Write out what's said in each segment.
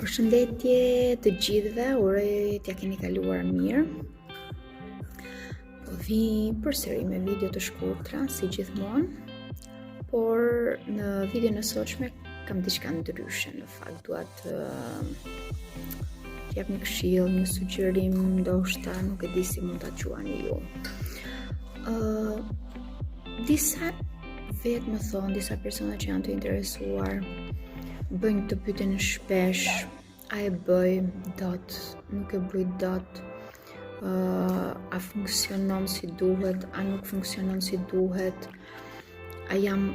Përshëndetje të gjithëve, uroj t'ja keni kaluar mirë. Po vi përsëri me video të shkurtra, si gjithmonë, por në videon e sotshme kam diçka ndryshe. Në fakt dua të jap një këshill, një sugjerim, ndoshta nuk e di si mund ta quani ju. Disa vetë më thonë, disa persona që janë të interesuar bëjnë të pyeten shpesh, a e bëj dot, nuk e bëj dot, a funksionon si duhet, a nuk funksionon si duhet, a jam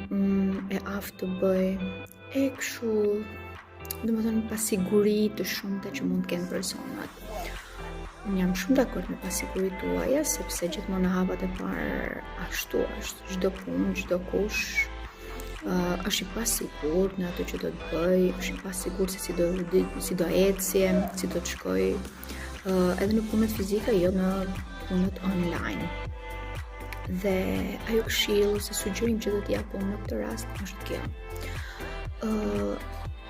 e aftë të bëj, e kështu, domethënë pasiguri të shumta që mund të kenë personat. Unë jam shumë dakord me pasiguritë tuaja, sepse gjithmonë në hapat e parë ashtu është, çdo punë, çdo kush është i pasigurt në ato që do të bëj, është i pasigurt se si do ecje, si do të shkoj, edhe në punët fizike, jo në punët online. Dhe ajo këshill ose sugjerim që do t'i jap në këtë rast është kjo.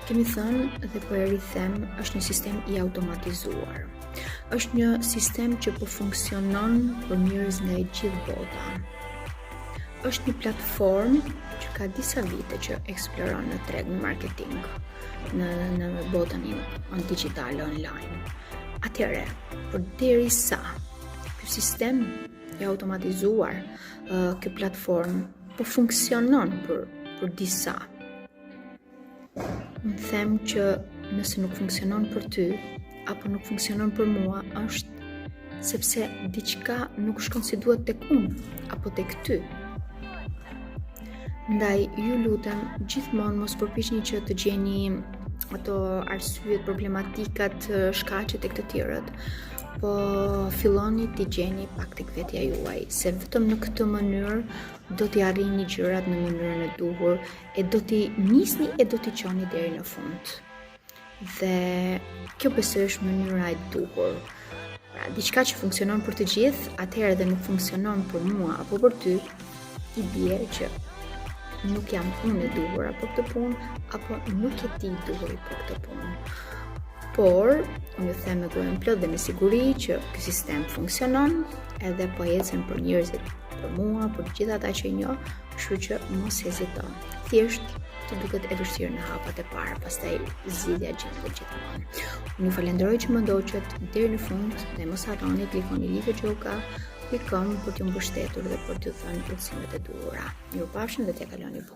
Kemi thënë dhe po e rithem, është një sistem i automatizuar. Është një sistem që po funksionon për njerëz nga e gjithë bota. Është një platformë që ka disa vite që eksploron në treg, në marketing, në botën digjitale online. Atëherë, përderisa ky sistem i automatizuar, ky platformë po funksionon për disa, unë them që nëse nuk funksionon për ty apo nuk funksionon për mua, është sepse diçka nuk shkon si duhet tek unë apo tek ty. Ndaj, ju lutem, gjithmonë mos përpiqeni që të gjeni ato arsyet, problematikat, shkaqet e të tjerët, po filloni t'i gjeni pak tek vetja juaj, se vetëm në këtë mënyrë do t'i arrini gjërat në mënyrën e duhur, e do t'i nisni e do t'i çoni deri në fund. Dhe kjo besoj është mënyra e duhur. Pra, diçka që funksionon për të gjithë, atëherë dhe nuk funksionon për mua apo për ty, i bie që nuk jam unë e duhura për këtë punë, apo nuk e ti duhuri për këtë punë. Por, unë ju them me gojën plot dhe me siguri që ky sistem funksionon, edhe po ecën për njerëzit, për mua, për gjithë ata që i njoh, kështu që mos hezito. Thjesht të duket e vështirë në hapat e para, pastaj zgjidhja gjendet gjithmonë. Unë ju falenderoj që më ndoqët deri në fund dhe mos harroni klikoni livejoga.com për t'ju mbështetur dhe për t'ju thënë udhëzimet e duhura. Mirupafshim dhe t'ja kaloni bukur.